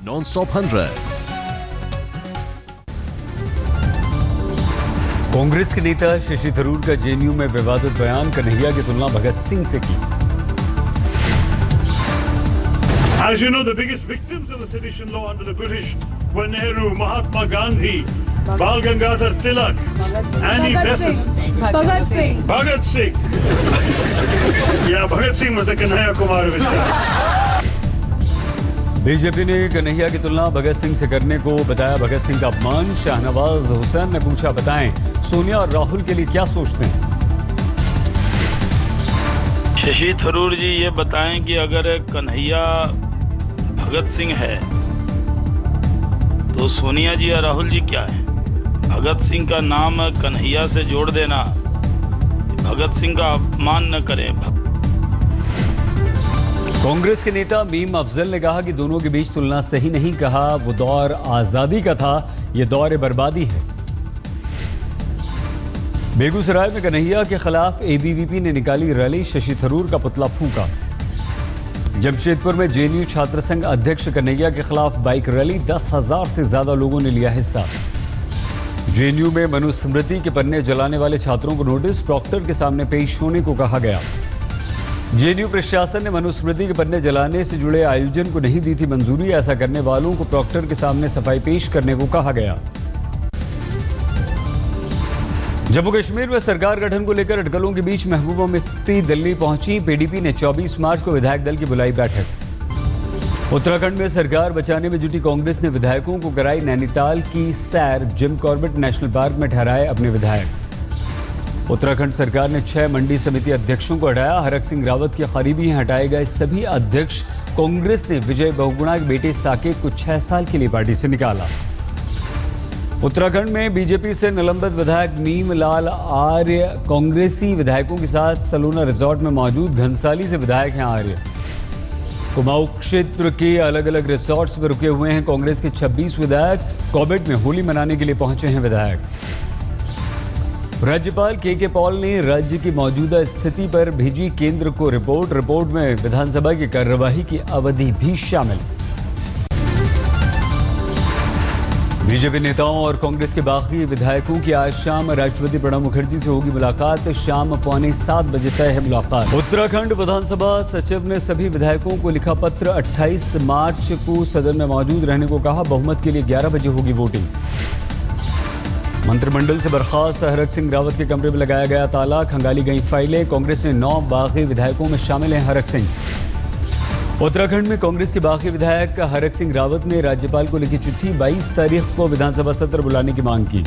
Non-stop 100। Congress के नेता शशि थरूर का जेएनयू में विवादित बयान, कन्हैया की तुलना भगत सिंह से की। As you know, the biggest victims of the sedition law under the British were Nehru, Mahatma Gandhi, Bal Gangadhar Tilak, Annie Besant, Bhagat Singh. Yeah, Bhagat Singh was the Kanhaiya Kumar of his time. BJP ने कन्हैया की तुलना भगत सिंह से करने को बताया भगत सिंह का अपमान। शाहनवाज हुसैन ने पूछा, बताएं सोनिया और राहुल के लिए क्या सोचते हैं। शशि थरूर जी ये बताएं कि अगर कन्हैया भगत सिंह है तो सोनिया जी या राहुल जी क्या है। भगत सिंह का नाम कन्हैया से जोड़ देना, भगत सिंह का अपमान न करें। कांग्रेस के नेता मीम अफजल ने कहा कि दोनों के बीच तुलना सही नहीं। कहा वो दौर आजादी का था, ये दौर बर्बादी है। बेगूसराय में कन्हैया के खिलाफ एबीवीपी ने निकाली रैली, शशि थरूर का पुतला फूंका। जमशेदपुर में जेएनयू छात्र संघ अध्यक्ष कन्हैया के खिलाफ बाइक रैली, 10,000 से ज्यादा लोगों ने लिया हिस्सा। जेएनयू में मनुस्मृति के पन्ने जलाने वाले छात्रों को नोटिस, प्रॉक्टर के सामने पेश होने को कहा गया। जेएनयू प्रशासन ने मनुस्मृति के पन्ने जलाने से जुड़े आयोजन को नहीं दी थी मंजूरी। ऐसा करने वालों को प्रॉक्टर के सामने सफाई पेश करने को कहा गया। जम्मू कश्मीर में सरकार गठन को लेकर अटकलों के बीच महबूबा मुफ्ती दिल्ली पहुंची। पीडीपी ने 24 मार्च को विधायक दल की बुलाई बैठक। उत्तराखंड में सरकार बचाने में जुटी कांग्रेस ने विधायकों को कराई नैनीताल की सैर। जिम कॉर्बेट नेशनल पार्क में ठहराए अपने विधायक। उत्तराखंड सरकार ने 6 मंडी समिति अध्यक्षों को हटाया। हरक सिंह रावत के करीबी हटाए गए सभी अध्यक्ष। कांग्रेस ने विजय बहुगुणा के बेटे साकेत को 6 साल के लिए पार्टी से निकाला। उत्तराखंड में बीजेपी से निलंबित विधायक मीम लाल आर्य कांग्रेसी विधायकों के साथ सलूना रिजॉर्ट में मौजूद। घनसाली से विधायक हैं आर्य। कुमाऊं क्षेत्र के अलग अलग रिसोर्ट्स में रुके हुए हैं कांग्रेस के 26 विधायक। कॉर्बेट में होली मनाने के लिए पहुंचे हैं विधायक। राज्यपाल के पॉल ने राज्य की मौजूदा स्थिति पर भेजी केंद्र को रिपोर्ट। रिपोर्ट में विधानसभा की कार्यवाही की अवधि भी शामिल। बीजेपी नेताओं और कांग्रेस के बाकी विधायकों की आज शाम राष्ट्रपति प्रणब मुखर्जी से होगी मुलाकात। शाम 6:45 बजे तय है मुलाकात। उत्तराखंड विधानसभा सचिव ने सभी विधायकों को लिखा पत्र। 28 मार्च को सदन में मौजूद रहने को कहा। बहुमत के लिए 11 बजे होगी वोटिंग। मंत्रिमंडल से बर्खास्त हरक सिंह रावत के कमरे में लगाया गया ताला। खंगाली गई फाइलें। कांग्रेस ने 9 बागी विधायकों में शामिल हैं हरक सिंह। उत्तराखंड में कांग्रेस के बागी विधायक हरक सिंह रावत ने राज्यपाल को लिखी चिट्ठी। 22 तारीख को विधानसभा सत्र बुलाने की मांग की।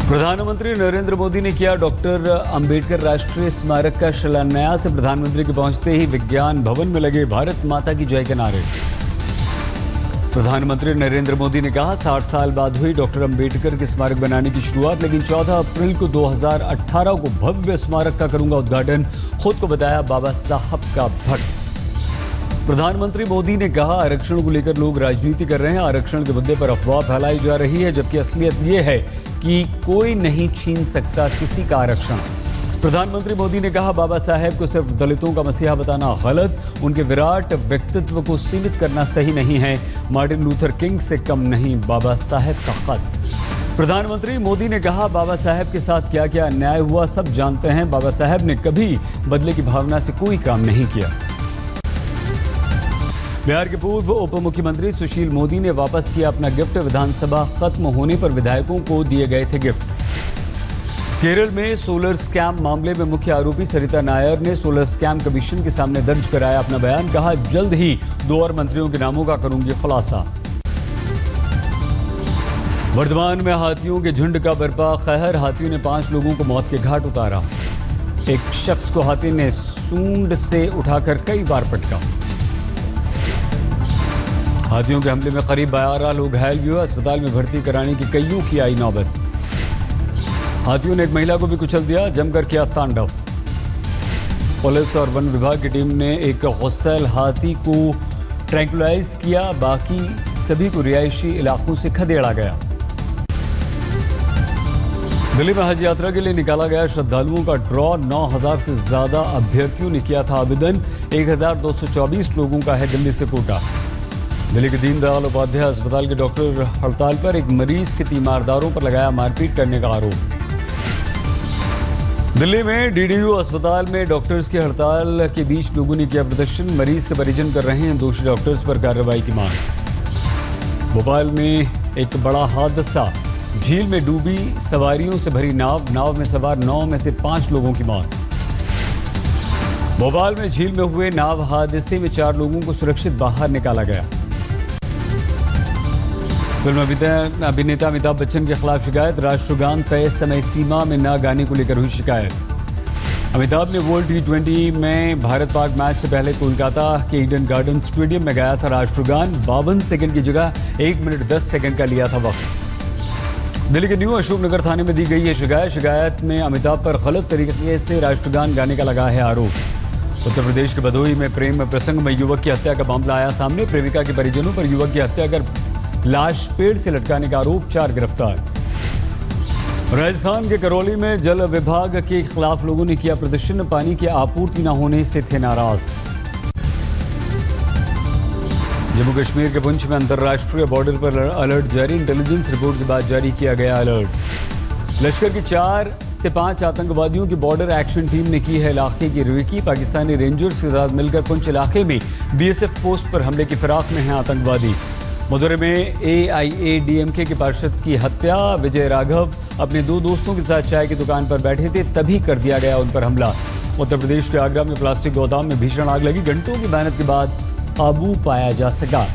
प्रधानमंत्री नरेंद्र मोदी ने किया डॉक्टर अंबेडकर राष्ट्रीय स्मारक का शिलान्यास। प्रधानमंत्री के पहुंचते ही विज्ञान भवन में लगे भारत माता की जय के नारे। प्रधानमंत्री नरेंद्र मोदी ने कहा 60 साल बाद हुई डॉक्टर अंबेडकर के स्मारक बनाने की शुरुआत, लेकिन 14 अप्रैल को 2018 को भव्य स्मारक का करूंगा उद्घाटन। खुद को बताया बाबा साहब का भक्त। प्रधानमंत्री मोदी ने कहा आरक्षण को लेकर लोग राजनीति कर रहे हैं। आरक्षण के मुद्दे पर अफवाह फैलाई जा रही है, जबकि असलियत ये है कि कोई नहीं छीन सकता किसी का आरक्षण। प्रधानमंत्री मोदी ने कहा बाबा साहेब को सिर्फ दलितों का मसीहा बताना गलत। उनके विराट व्यक्तित्व को सीमित करना सही नहीं है। मार्टिन लूथर किंग से कम नहीं बाबा साहेब का खत। प्रधानमंत्री मोदी ने कहा बाबा साहेब के साथ क्या क्या अन्याय हुआ सब जानते हैं। बाबा साहेब ने कभी बदले की भावना से कोई काम नहीं किया। बिहार के पूर्व उप मुख्यमंत्री सुशील मोदी ने वापस किया अपना गिफ्ट। विधानसभा खत्म होने पर विधायकों को दिए गए थे गिफ्ट। केरल में सोलर स्कैम मामले में मुख्य आरोपी सरिता नायर ने सोलर स्कैम कमीशन के सामने दर्ज कराया अपना बयान। कहा जल्द ही 2 और मंत्रियों के नामों का करूंगी खुलासा। वर्धमान में हाथियों के झुंड का बरपा कहर। हाथियों ने 5 लोगों को मौत के घाट उतारा। एक शख्स को हाथी ने सूंड से उठाकर कई बार पटका। हाथियों के हमले में करीब 12 लोग घायल हुए। अस्पताल में भर्ती कराने की कईयों की आई नौबत। हाथियों ने एक महिला को भी कुचल दिया। जमकर किया तांडव। पुलिस और वन विभाग की टीम ने एक गुस्सैल हाथी को ट्रैंकुलाइज किया। बाकी सभी को रिहायशी इलाकों से खदेड़ा गया। दिल्ली में हज यात्रा के लिए निकाला गया श्रद्धालुओं का ड्रॉ 9,000 से ज्यादा अभ्यर्थियों ने किया था आवेदन। 1,224 लोगों का है दिल्ली से कोटा। दिल्ली के दीनदयाल उपाध्याय अस्पताल के डॉक्टर हड़ताल पर, एक मरीज के तीमारदारों पर लगाया मारपीट करने का आरोप। दिल्ली में डीडीयू अस्पताल में डॉक्टर्स की हड़ताल के बीच लोगों ने किया प्रदर्शन। मरीज के परिजन कर रहे हैं दोषी डॉक्टर्स पर कार्रवाई की मांग। भोपाल में एक बड़ा हादसा, झील में डूबी सवारियों से भरी नाव में सवार 9 में से 5 लोगों की मौत। भोपाल में झील में हुए नाव हादसे में 4 लोगों को सुरक्षित बाहर निकाला गया। फिल्म अभिनेता अमिताभ बच्चन के खिलाफ शिकायत, राष्ट्रगान तय समय सीमा में न गाने को लेकर हुई शिकायत। अमिताभ ने वर्ल्ड T20 में भारत पाक मैच से पहले कोलकाता के ईडन गार्डन स्टेडियम में गाया था राष्ट्रगान। 52 सेकंड की जगह 1 मिनट 10 सेकंड का लिया था वक्त। दिल्ली के न्यू अशोकनगर थाने में दी गई है शिकायत में अमिताभ पर गलत तरीके से राष्ट्रगान गाने का लगा है आरोप। उत्तर प्रदेश के भदोही में प्रेम प्रसंग में युवक की हत्या का मामला आया सामने। प्रेमिका के परिजनों पर युवक की हत्या कर लाश पेड़ से लटकाने का आरोप, 4 गिरफ्तार। राजस्थान के करौली में जल विभाग के खिलाफ लोगों ने किया प्रदर्शन, पानी की आपूर्ति न होने से थे नाराज। जम्मू कश्मीर के पुंछ में अंतर्राष्ट्रीय बॉर्डर पर अलर्ट जारी, इंटेलिजेंस रिपोर्ट के बाद जारी किया गया अलर्ट। लश्कर की 4 से 5 आतंकवादियों की बॉर्डर एक्शन टीम ने की है इलाके की रिवेकी। पाकिस्तानी रेंजर्स के साथ मिलकर पुंछ इलाके में BSF पोस्ट पर हमले की फिराक में हैं आतंकवादी। मदुरै में AIADMK के पार्षद की हत्या, विजय राघव अपने 2 दोस्तों के साथ चाय की दुकान पर बैठे थे, तभी कर दिया गया उन पर हमला। उत्तर प्रदेश के आगरा में प्लास्टिक गोदाम में भीषण आग लगी, घंटों की मेहनत के बाद काबू पाया जा सका।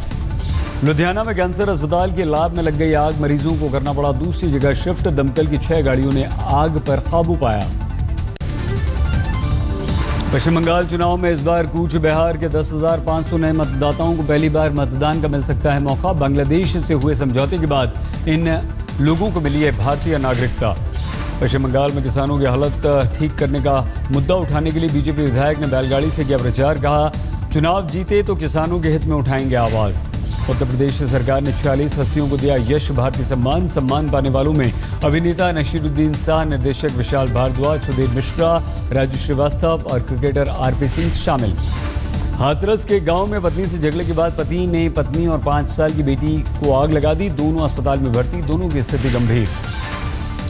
लुधियाना में कैंसर अस्पताल के लैब में लग गई आग, मरीजों को करना पड़ा दूसरी जगह शिफ्ट। दमकल की 6 गाड़ियों ने आग पर काबू पाया। पश्चिम बंगाल चुनाव में इस बार कूच बिहार के 10,500 नए मतदाताओं को पहली बार मतदान का मिल सकता है मौका। बांग्लादेश से हुए समझौते के बाद इन लोगों को मिली है भारतीय नागरिकता। पश्चिम बंगाल में किसानों की हालत ठीक करने का मुद्दा उठाने के लिए बीजेपी विधायक ने बैलगाड़ी से किया प्रचार, कहा चुनाव जीते तो किसानों के हित में उठाएंगे आवाज। उत्तर प्रदेश सरकार ने 46 हस्तियों को दिया यश भारती सम्मान पाने वालों में अभिनेता नशीरुद्दीन शाह, निर्देशक विशाल भारद्वाज, सुधीर मिश्रा, राजू श्रीवास्तव और क्रिकेटर RP सिंह शामिल। हाथरस के गांव में पत्नी से झगड़े के बाद पति ने पत्नी और 5 साल की बेटी को आग लगा दी, दोनों अस्पताल में भर्ती, दोनों की स्थिति गंभीर।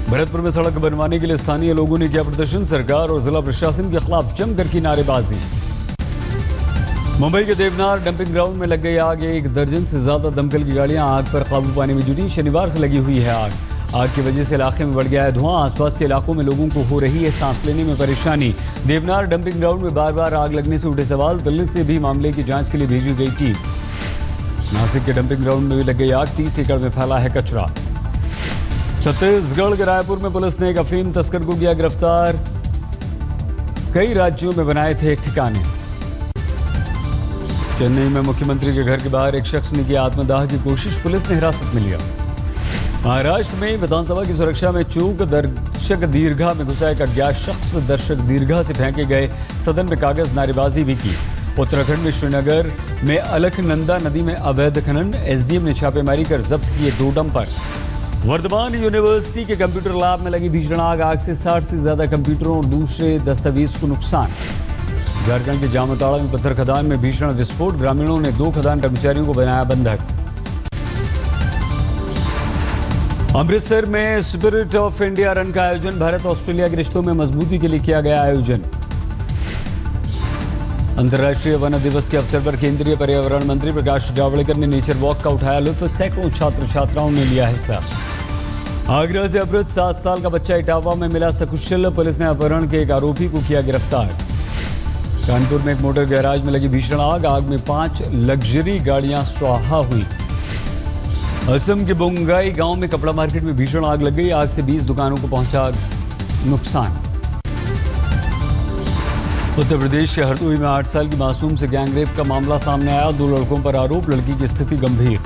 भरतपुर में सड़क बनवाने के लिए स्थानीय लोगों ने किया प्रदर्शन, सरकार और जिला प्रशासन के खिलाफ जमकर की नारेबाजी। मुंबई के देवनार डंपिंग ग्राउंड में लग गई आग, 1 दर्जन से ज्यादा दमकल की गाड़ियां आग पर काबू पाने में जुटी। शनिवार से लगी हुई है आग की वजह से इलाके में बढ़ गया है धुआं, आसपास के इलाकों में लोगों को हो रही है सांस लेने में परेशानी। देवनार डंपिंग ग्राउंड में बार बार आग लगने से उठे सवाल, दिल्ली से भी मामले की जांच के लिए भेजी गई टीम। नासिक के डंपिंग ग्राउंड में भी लग गई आग, 30 एकड़ में फैला है कचरा। छत्तीसगढ़ के रायपुर में पुलिस ने एक अफीम तस्कर को किया गिरफ्तार, कई राज्यों में बनाए थे ठिकाने। चेन्नई में मुख्यमंत्री के घर के बाहर एक शख्स ने किया आत्मदाह की कोशिश, पुलिस ने हिरासत में लिया। महाराष्ट्र में विधानसभा की सुरक्षा में चूक, दर्शक दीर्घा में घुसा एक अज्ञात शख्स दर्शक दीर्घा से फेंके गए सदन में कागज नारेबाजी भी की। उत्तराखंड में श्रीनगर में अलकनंदा नदी में अवैध खनन, SDM ने छापेमारी कर जब्त किए 2 डंपर। वर्धमान यूनिवर्सिटी के कंप्यूटर लैब में लगी भीषण आग से 60 से ज्यादा कंप्यूटरों और दूसरे दस्तावेज को नुकसान। झारखंड के जामताड़ा में पत्थर खदान में भीषण विस्फोट, ग्रामीणों ने 2 खदान कर्मचारियों को बनाया बंधक। अमृतसर में स्पिरिट ऑफ इंडिया रन का आयोजन, भारत ऑस्ट्रेलिया के रिश्तों में मजबूती के लिए किया गया आयोजन। अंतर्राष्ट्रीय वन दिवस के अवसर पर केंद्रीय पर्यावरण मंत्री प्रकाश जावड़ेकर ने नेचर वॉक का उठाया लुत्फ, सैकड़ों छात्र छात्राओं ने लिया हिस्सा। आगरा से अपहृत 7 साल का बच्चा इटावा में मिला सकुशल, पुलिस ने अपहरण के एक आरोपी को किया गिरफ्तार। कानपुर में एक मोटर गैराज में लगी भीषण आग में 5 लग्जरी गाड़ियां स्वाहा हुई। असम के बोंगाई गांव में कपड़ा मार्केट में भीषण आग लग गई, आग से 20 दुकानों को पहुंचा नुकसान। उत्तर प्रदेश के हरदोई में 8 साल की मासूम से गैंगरेप का मामला सामने आया, 2 लड़कों पर आरोप, लड़की की स्थिति गंभीर।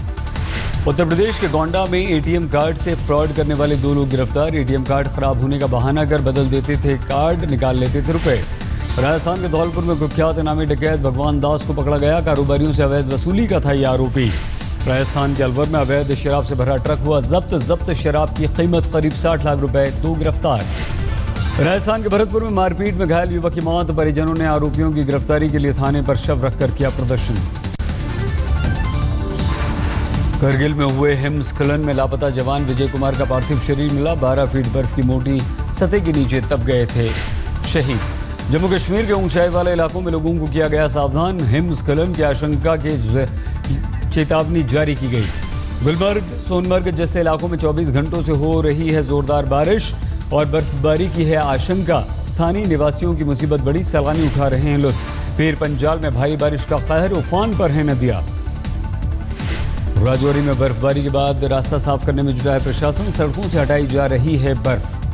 उत्तर प्रदेश के गोंडा में ATM कार्ड से फ्रॉड करने वाले 2 लोग गिरफ्तार, ATM कार्ड खराब होने का बहाना कर बदल देते थे कार्ड, निकाल लेते थे रुपए। राजस्थान के धौलपुर में कुख्यात इनामी डकैत भगवान दास को पकड़ा गया, कारोबारियों से अवैध वसूली का था ये आरोपी। राजस्थान के अलवर में अवैध शराब से भरा ट्रक हुआ जब्त शराब की कीमत करीब 60 लाख रुपए, 2 गिरफ्तार। राजस्थान के भरतपुर में मारपीट में घायल युवक की मौत, परिजनों ने आरोपियों की गिरफ्तारी के लिए थाने पर शव रखकर किया प्रदर्शन। करगिल में हुए हिमस्खलन में लापता जवान विजय कुमार का पार्थिव शरीर मिला, 12 फीट बर्फ की मोटी सतह के नीचे तब गए थे शहीद। जम्मू कश्मीर के ऊंचाई वाले इलाकों में लोगों को किया गया सावधान, हिमस्खलन की आशंका के चेतावनी जारी की गई। गुलमर्ग सोनमर्ग जैसे इलाकों में 24 घंटों से हो रही है जोरदार बारिश और बर्फबारी की है आशंका, स्थानीय निवासियों की मुसीबत बड़ी, सैलानी उठा रहे हैं लुत्फ। पीर पंजाल में भारी बारिश का कहर, उफान पर है नदियां। राजौरी में बर्फबारी के बाद रास्ता साफ करने में जुटा है प्रशासन, सड़कों से हटाई जा रही है बर्फ।